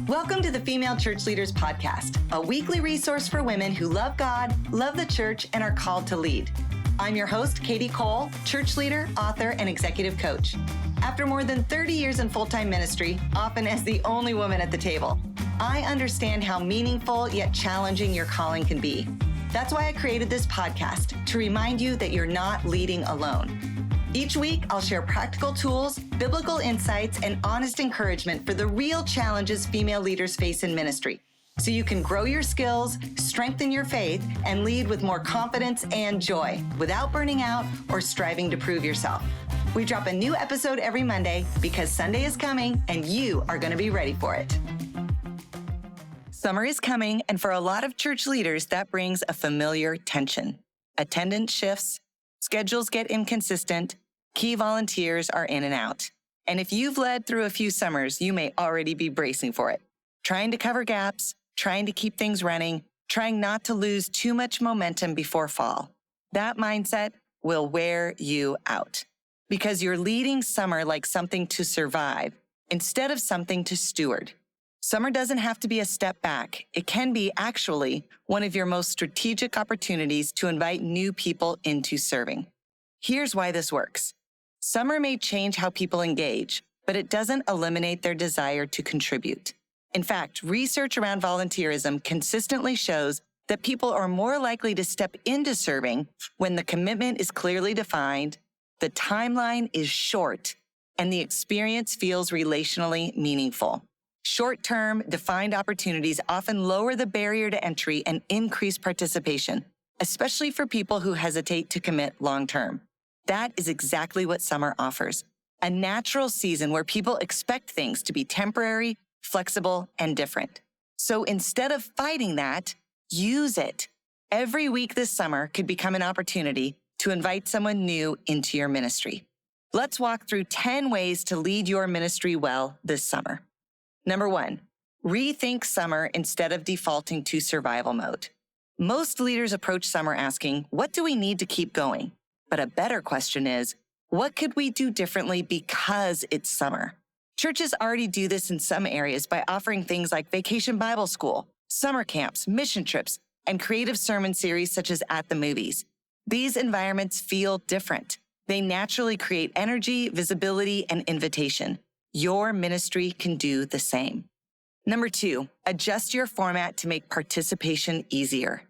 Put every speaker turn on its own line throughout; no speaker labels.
Welcome to the Female Church Leaders Podcast, a weekly resource for women who love God, love the church, and are called to lead. I'm your host, Kadi Cole, church leader, author, and executive coach. After more than 30 years in full-time ministry, often as the only woman at the table, I understand how meaningful yet challenging your calling can be. That's why I created this podcast, to remind you that you're not leading alone. Each week, I'll share practical tools, biblical insights, and honest encouragement for the real challenges female leaders face in ministry, so you can grow your skills, strengthen your faith, and lead with more confidence and joy without burning out or striving to prove yourself. We drop a new episode every Monday because Sunday is coming and you are going to be ready for it. Summer is coming, and for a lot of church leaders, that brings a familiar tension. Attendance shifts, schedules get inconsistent, key volunteers are in and out. And if you've led through a few summers, you may already be bracing for it. Trying to cover gaps, trying to keep things running, trying not to lose too much momentum before fall. That mindset will wear you out because you're leading summer like something to survive instead of something to steward. Summer doesn't have to be a step back. It can be actually one of your most strategic opportunities to invite new people into serving. Here's why this works. Summer may change how people engage, but it doesn't eliminate their desire to contribute. In fact, research around volunteerism consistently shows that people are more likely to step into serving when the commitment is clearly defined, the timeline is short, and the experience feels relationally meaningful. Short-term, defined opportunities often lower the barrier to entry and increase participation, especially for people who hesitate to commit long-term. That is exactly what summer offers, a natural season where people expect things to be temporary, flexible, and different. So instead of fighting that, use it. Every week this summer could become an opportunity to invite someone new into your ministry. Let's walk through 10 ways to lead your ministry well this summer. Number 1, rethink summer instead of defaulting to survival mode. Most leaders approach summer asking, what do we need to keep going? But a better question is, what could we do differently because it's summer? Churches already do this in some areas by offering things like vacation Bible school, summer camps, mission trips, and creative sermon series such as At the Movies. These environments feel different. They naturally create energy, visibility, and invitation. Your ministry can do the same. Number 2, adjust your format to make participation easier.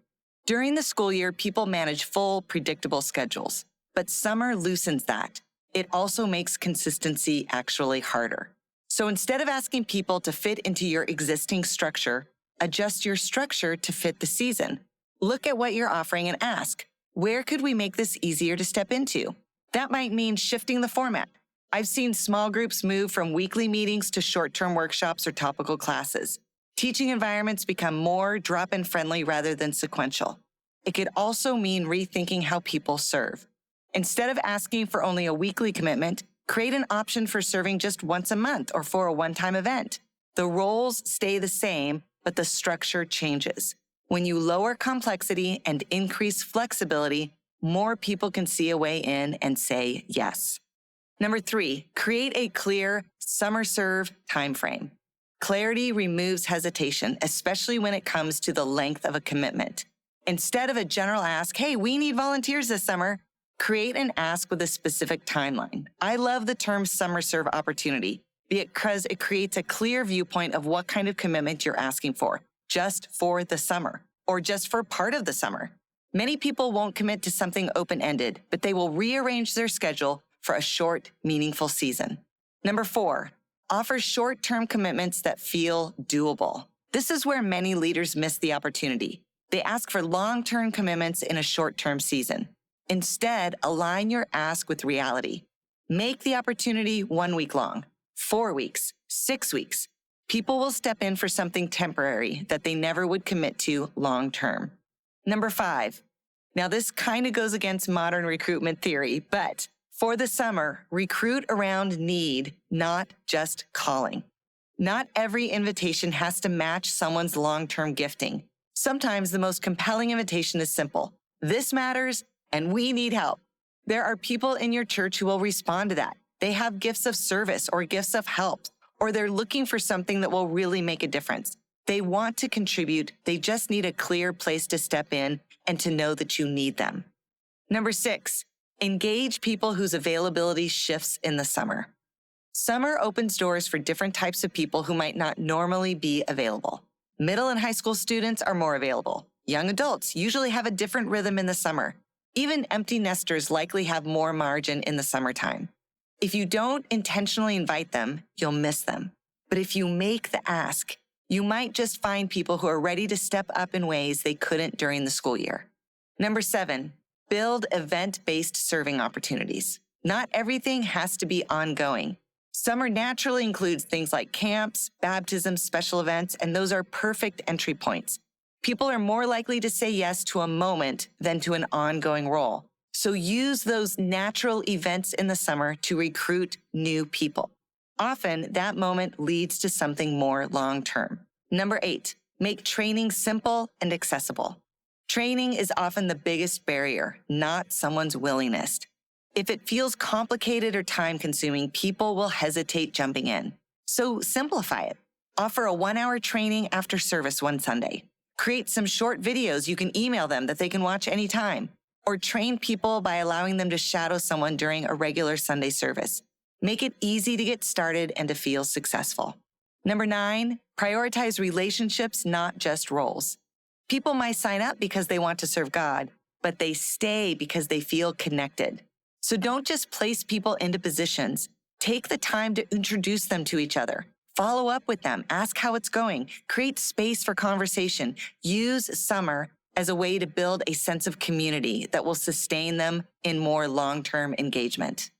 During the school year, people manage full, predictable schedules, but summer loosens that. It also makes consistency actually harder. So instead of asking people to fit into your existing structure, adjust your structure to fit the season. Look at what you're offering and ask, where could we make this easier to step into? That might mean shifting the format. I've seen small groups move from weekly meetings to short-term workshops or topical classes. Teaching environments become more drop-in friendly rather than sequential. It could also mean rethinking how people serve. Instead of asking for only a weekly commitment, create an option for serving just once a month or for a one-time event. The roles stay the same, but the structure changes. When you lower complexity and increase flexibility, more people can see a way in and say yes. Number 3, create a clear summer serve timeframe. Clarity removes hesitation, especially when it comes to the length of a commitment. Instead of a general ask, hey, we need volunteers this summer, create an ask with a specific timeline. I love the term summer serve opportunity because it creates a clear viewpoint of what kind of commitment you're asking for, just for the summer or just for part of the summer. Many people won't commit to something open-ended, but they will rearrange their schedule for a short, meaningful season. Number 4, offer short-term commitments that feel doable. This is where many leaders miss the opportunity. They ask for long-term commitments in a short-term season. Instead, align your ask with reality. Make the opportunity 1 week long, 4 weeks, 6 weeks. People will step in for something temporary that they never would commit to long-term. Number 5, now this kind of goes against modern recruitment theory, but for the summer, recruit around need, not just calling. Not every invitation has to match someone's long-term gifting. Sometimes the most compelling invitation is simple. This matters, and we need help. There are people in your church who will respond to that. They have gifts of service or gifts of help or they're looking for something that will really make a difference. They want to contribute. They just need a clear place to step in and to know that you need them. Number 6, engage people whose availability shifts in the summer. Summer opens doors for different types of people who might not normally be available. Middle and high school students are more available. Young adults usually have a different rhythm in the summer. Even empty nesters likely have more margin in the summertime. If you don't intentionally invite them, you'll miss them. But if you make the ask, you might just find people who are ready to step up in ways they couldn't during the school year. Number 7, build event-based serving opportunities. Not everything has to be ongoing. Summer naturally includes things like camps, baptisms, special events, and those are perfect entry points. People are more likely to say yes to a moment than to an ongoing role. So use those natural events in the summer to recruit new people. Often, that moment leads to something more long-term. Number 8, make training simple and accessible. Training is often the biggest barrier, not someone's willingness. If it feels complicated or time-consuming, people will hesitate jumping in. So simplify it. Offer a 1-hour training after service one Sunday. Create some short videos you can email them that they can watch anytime. Or train people by allowing them to shadow someone during a regular Sunday service. Make it easy to get started and to feel successful. Number 9, prioritize relationships, not just roles. People might sign up because they want to serve God, but they stay because they feel connected. So don't just place people into positions. Take the time to introduce them to each other. Follow up with them. Ask how it's going. Create space for conversation. Use summer as a way to build a sense of community that will sustain them in more long-term engagement.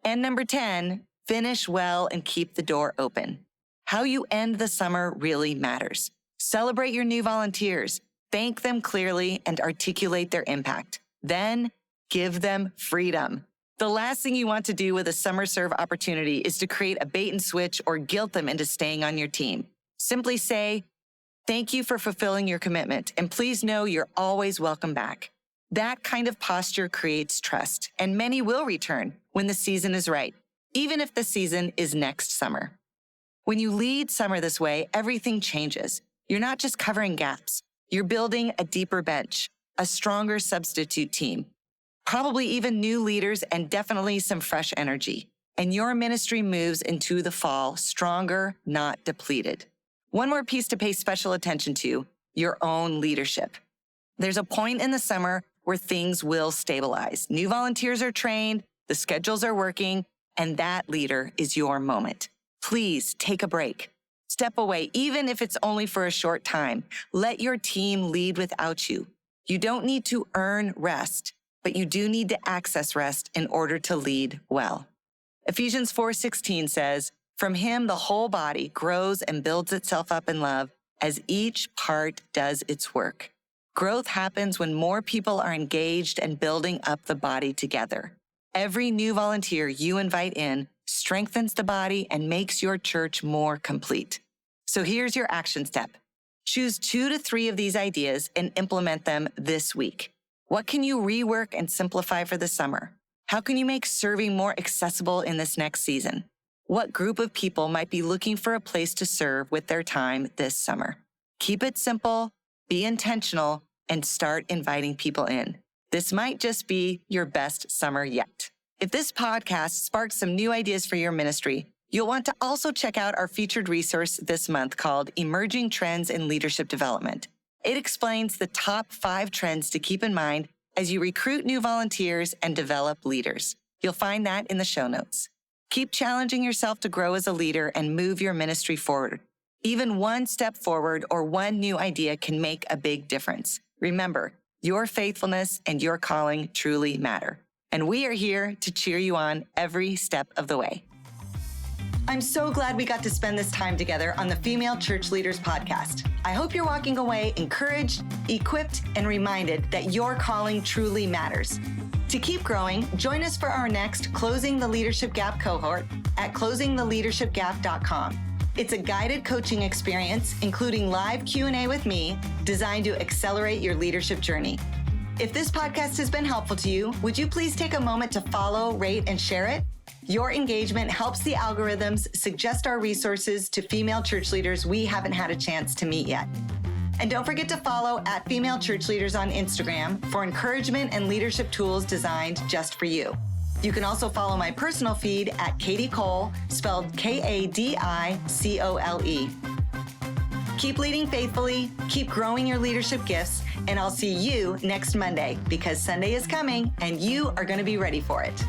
And number 10, finish well and keep the door open. How you end the summer really matters. Celebrate your new volunteers, thank them clearly, and articulate their impact. Then give them freedom. The last thing you want to do with a summer serve opportunity is to create a bait and switch or guilt them into staying on your team. Simply say, thank you for fulfilling your commitment, and please know you're always welcome back. That kind of posture creates trust, and many will return when the season is right, even if the season is next summer. When you lead summer this way, everything changes. You're not just covering gaps. You're building a deeper bench, a stronger substitute team, probably even new leaders and definitely some fresh energy. And your ministry moves into the fall stronger, not depleted. One more piece to pay special attention to, your own leadership. There's a point in the summer where things will stabilize. New volunteers are trained, the schedules are working, and that leader is your moment. Please take a break. Step away, even if it's only for a short time. Let your team lead without you. You don't need to earn rest, but you do need to access rest in order to lead well. Ephesians 4:16 says, "From him the whole body grows and builds itself up in love as each part does its work." Growth happens when more people are engaged and building up the body together. Every new volunteer you invite in strengthens the body and makes your church more complete. So here's your action step. Choose 2 to 3 of these ideas and implement them this week. What can you rework and simplify for the summer? How can you make serving more accessible in this next season? What group of people might be looking for a place to serve with their time this summer? Keep it simple, be intentional, and start inviting people in. This might just be your best summer yet. If this podcast sparks some new ideas for your ministry, you'll want to also check out our featured resource this month called Emerging Trends in Leadership Development. It explains the top 5 trends to keep in mind as you recruit new volunteers and develop leaders. You'll find that in the show notes. Keep challenging yourself to grow as a leader and move your ministry forward. Even one step forward or one new idea can make a big difference. Remember, your faithfulness and your calling truly matter. And we are here to cheer you on every step of the way. I'm so glad we got to spend this time together on the Female Church Leaders Podcast. I hope you're walking away encouraged, equipped, and reminded that your calling truly matters. To keep growing, join us for our next Closing the Leadership Gap cohort at closingtheleadershipgap.com. It's a guided coaching experience, including live Q&A with me, designed to accelerate your leadership journey. If this podcast has been helpful to you, would you please take a moment to follow, rate, and share it? Your engagement helps the algorithms suggest our resources to female church leaders we haven't had a chance to meet yet. And don't forget to follow @Female Church Leaders on Instagram for encouragement and leadership tools designed just for you. You can also follow my personal feed @Kadi Cole, spelled KadiCole. Keep leading faithfully, keep growing your leadership gifts, and I'll see you next Monday because Sunday is coming and you are going to be ready for it.